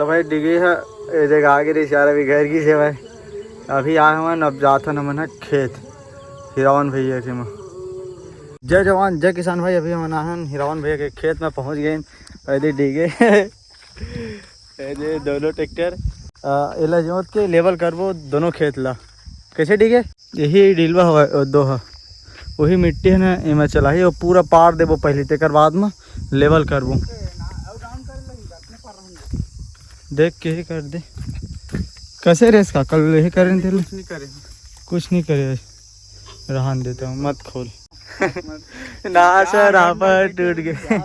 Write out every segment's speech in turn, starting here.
तो भाई डिगी है ये जगह आगे रही सारा भी घर की से भाई अभी आए हुए अब जाता न मन खेत हिरावन भैया के में। जय जवान जय किसान भाई। अभी हम है हिरावन भैया के खेत में पहुंच गए। यदि डिगे ये दोनों ट्रैक्टर एला जोत के लेवल करबो दोनों खेत ला। कैसे डिगे यही डीलवा हुआ दो है वही मिट्टी है ना इमें चला ही पूरा पार देबो पहले तेकर बाद में लेवल करबो। देख के ही कर दे कैसे रेस का कल यही करें थे कुछ नहीं करे रहन देता हूँ मत खोल ना सर आप टूट गए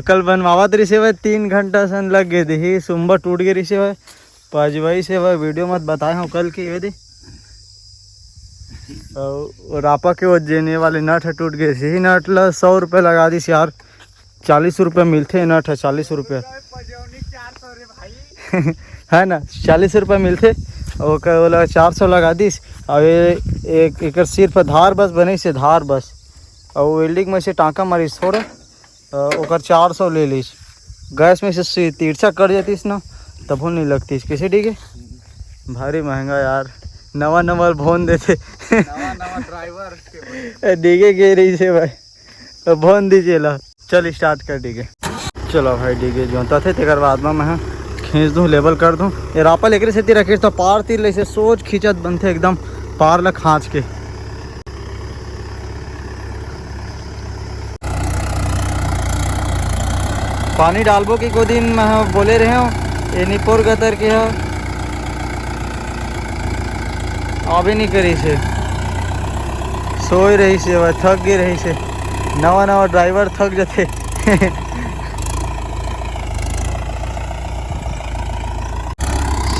कल बनवावा तो रिसे भाई 3 घंटा सन लग गए थे सुबह टूट गए रिसे भाई पाजवाई से भाई वीडियो मत बताए हूँ कल की ये दे और आपा के वो जेने वाले नट है टूट गए ही नट ला 100 रुपये लगा दी यार 40 रुपये मिलते नट है 40 रुपये है ना 40 रुपये मिलते और 400 लगा दी और एक सिर पर धार बस बने से धार बस और वेल्डिंग में से टाँका मारिस थोड़ा और 400 ले लीस गैस में से तिरछा कट जातीस ना तब नहीं लगती कैसे ठीक है भारी महंगा यार नवा नवा भोन देते नवा ड्राइवर डिगे गे रही से भाई भोन दीजिए ला चल स्टार्ट कर डिगे। चलो भाई डिगे जोता थे तेकर बाद में मैं खींच दूँ लेवल कर दूँ ये रापा लेकर से तीर तो पार तीर ले से सोच खींचत बनते एकदम पार ला खाँच के। पानी डालबो कि को दिन मैं बोले रहे हो ये निपोर गतर के हो अभी नहीं करी से सोई रही से वह थक गई रही से नवा नवा ड्राइवर थक जाते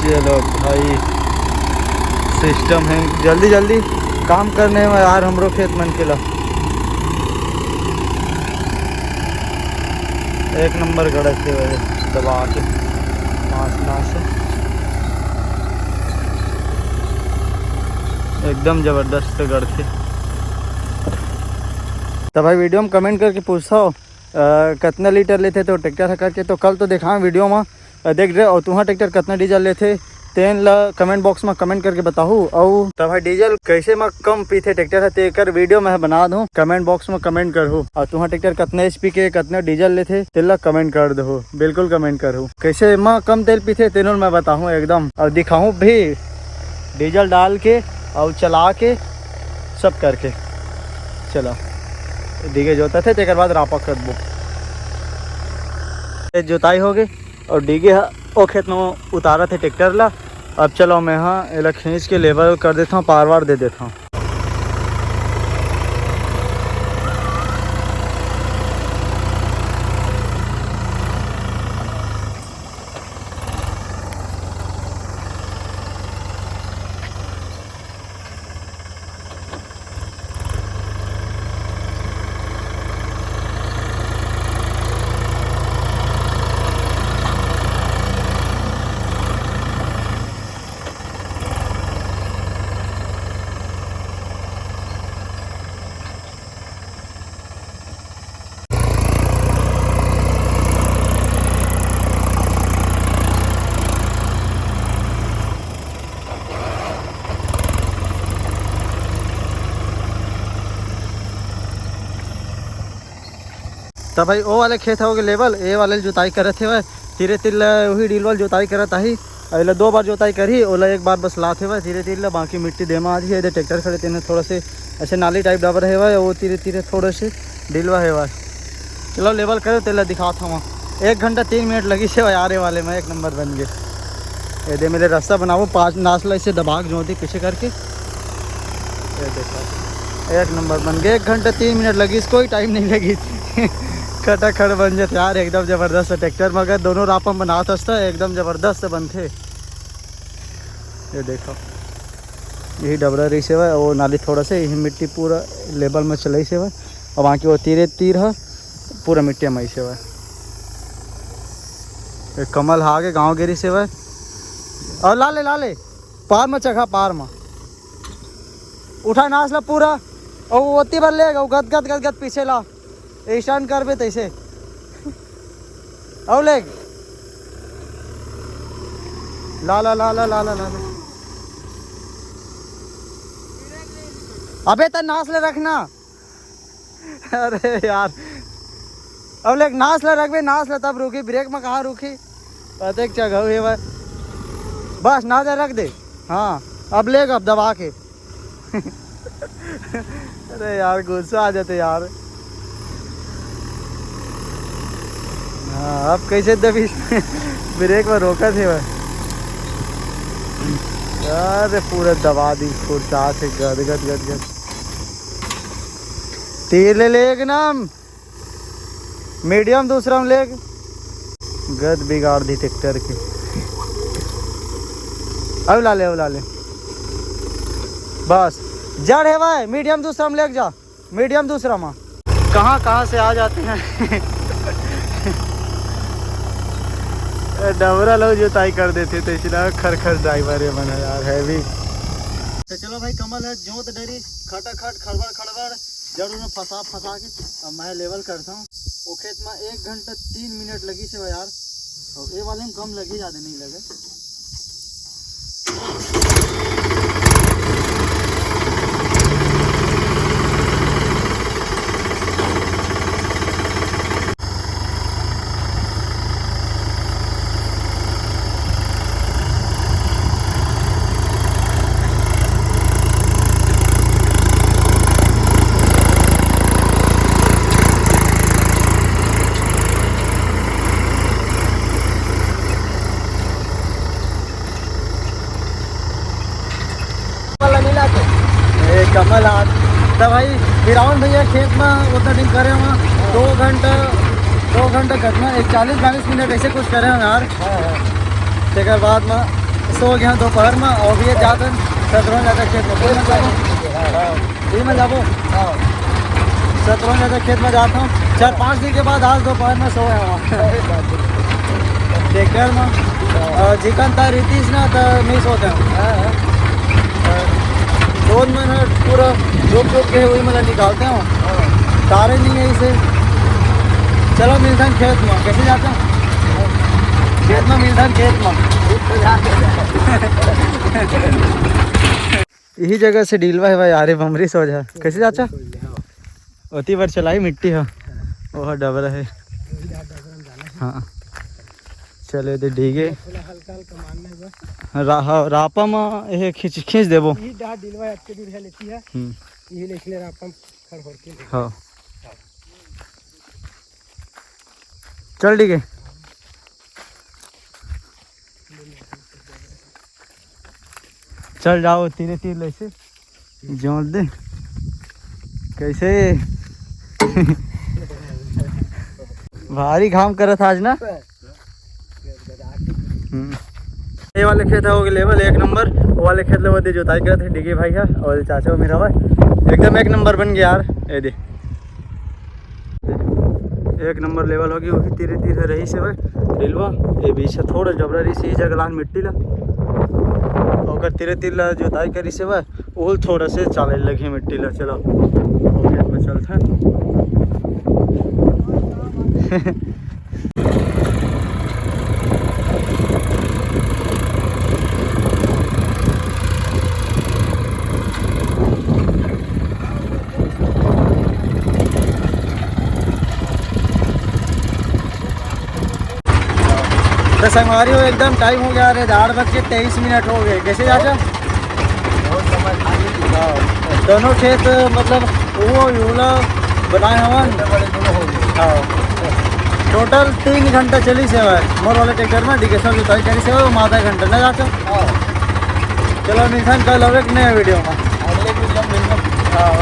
चलो भाई सिस्टम है जल्दी जल्दी काम करने में यार हमरो खेत मन के ला एक नंबर गड़क के वजह दबा के मास एकदम ज़बरदस्त गड़ थे। तो भाई वीडियो में कमेंट करके पूछता हो कितना लीटर लेते तो ट्रैक्टर करके तो कल तो देखा वीडियो में देख रहे और तुम्हारा ट्रैक्टर कितना डीजल लेते तेन ला कमेंट बॉक्स में कमेंट करके बताओ और तो भाई डीजल कैसे में कम पीते ट्रैक्टर है तेकर वीडियो में बना दूँ कमेंट बॉक्स में कमेंट करो और तुम्हारा ट्रैक्टर कितने HP के कितना डीजल लेते तेला कमेंट कर दो बिल्कुल कमेंट करो कैसे में कम तेल पीते तेनों मैं बताऊँ एकदम और दिखाऊँ भी डीजल डाल के और चला के सब करके। चलो डिगे जोता थे तेकर बाद रापा कर दो जोताई हो गई और डिगे वो खेत में उतारा थे ट्रैक्टर ला। अब चलो मैं हाँ एला खींच के लेवल कर देता हूँ पार वार दे देता हूँ। तो भाई वो वाले खेत हो गए लेवल ए वाले जुताई करे थे वह धीरे धीरे वही डील वाल जुताई करता ही अला 2 बार जुताई करी ओला 1 बार बस लाते हुए धीरे धीरे बाकी मिट्टी देमा आज है ट्रैक्टर खड़े तेने थोड़ा से ऐसे नाली टाइप डाबर है वह वो धीरे धीरे थोड़े से डीलवा है वह। चलो लेवल करो तेला दिखाता हूँ 1 घंटा 3 मिनट लगी से वह आरे वाले में 1 नंबर बन गए। ये दे मेरे रास्ता बनाओ 5 नासला इसे दबाग जोती पीछे करके ये देखो 1 नंबर बन गए। 1 घंटा 3 मिनट लगी इसको ही टाइम नहीं लगी खटाखट बन जाते यार एकदम ज़बरदस्त ट्रैक्टर मगर दोनों रापम बना था एकदम ज़बरदस्त बनते। ये देखो यही डबरा रही से वह वो नाली थोड़ा से यही मिट्टी पूरा लेवल में चलाई से वह और वहाँ की वो तीर है पूरा मिट्टी में से वह कमल हा के गाँव गिरी से वह और ला ले पार में चखा पार में उठा नाच ला पूरा और वो ओती भर लेगा गद पीछे ला स्टैंड कर बे तैसे और ले ला ला ला ला ला ला ला। अबे तो नास ले रखना। अरे यार अब लेक नास ले रख बे, नास ले तब रुकी, ब्रेक में कहाँ रुकी पता जगह हुई है बस ना दे रख दे। हाँ अब लेग अब दबा के। अरे यार गुस्सा आ जाते यार। हाँ अब कैसे दबी ब्रेक में रोका थे वह। अरे पूरे दबा दी फुर्सा से गद गद गद गद। तीर ले लेग नाम मीडियम दूसरा में लेग गद बिगाड़ दी ट्रैक्टर की। अब ला ले बस जड़ है भाई, मीडियम दूसरा में लेग जा, मीडियम दूसरा में। कहाँ से आ जाते हैं। डबरा लोग जुताई कर देते तो इसलिए खर ड्राइवर है बना यार हैवी। तो चलो भाई कमल है जोत डरी खटाखट खड़बड़ खड़बड़ जड़ में फंसा के अब मैं लेवल करता हूँ। वो खेत में 1 घंटा 3 मिनट लगी से यार, और ये वाले में कम लगी, ज़्यादा नहीं लगे। कमल हाथ तो भाई फिराउन भैया खेत में उतना दिन करे वहाँ 2 घंटा घटना 40-42 मिनट ऐसे कुछ करे यार। एक बाद में सो गया दोपहर में और भी जाते सतरों जाता खेत में जाबो 17 जाता खेत में जाता हूँ। 4-5 दिन के बाद आज दोपहर में सोया वहाँ ट्रैक्टर में चिकन था रीतीश ना तो नहीं सोते हैं 2 मिनट पूरा रुक के वही मतलब निकालते हैं तारे नहीं है इसे। चलो मिलता है खेत में, कैसे जाते हैं खेत में, मिलता है खेत में। यही जगह से डीलवा है भाई यार बमरी सो जा। कैसे जाचा अति बार चलाई मिट्टी है वह डबरा है। हाँ चले दे डीगे रापा में ये खींच देबो। हाँ चल ठीक है। चल जाओ तीरे तीर ऐसे जोड़ दे कैसे। भारी घाम करत आज ना। ये वाले खेत है हो गए लेवल 1 नंबर। वो वाले खेत ले दे जोताई करे थे डिगी भाई है और चाचा मेरा भाई एकदम 1 नंबर बन गया यार। ये दे 1 नंबर लेवल होगी वही तीरे तीरे रही से भाई डिलवा। ये बीच से थोड़ा जबरा रही से जगह लान मिट्टी ला और तीरे तीर जोताई करी से भाई वो थोड़ा से चाले लगी मिट्टी ला। चलो खेत में चलता है। तो संगवारी हो एकदम टाइम हो गया। अरे 8:23 हो गए। कैसे चाचा दोनों खेत मतलब वो यूला बनाए हवन। हाँ टोटल 3 घंटा चली से मोर वाले ट्रैक्टर में डिकेशन जुताई करी से आधा घंटा ना जाता। चलो निशान कल नए वीडियो में। हाँ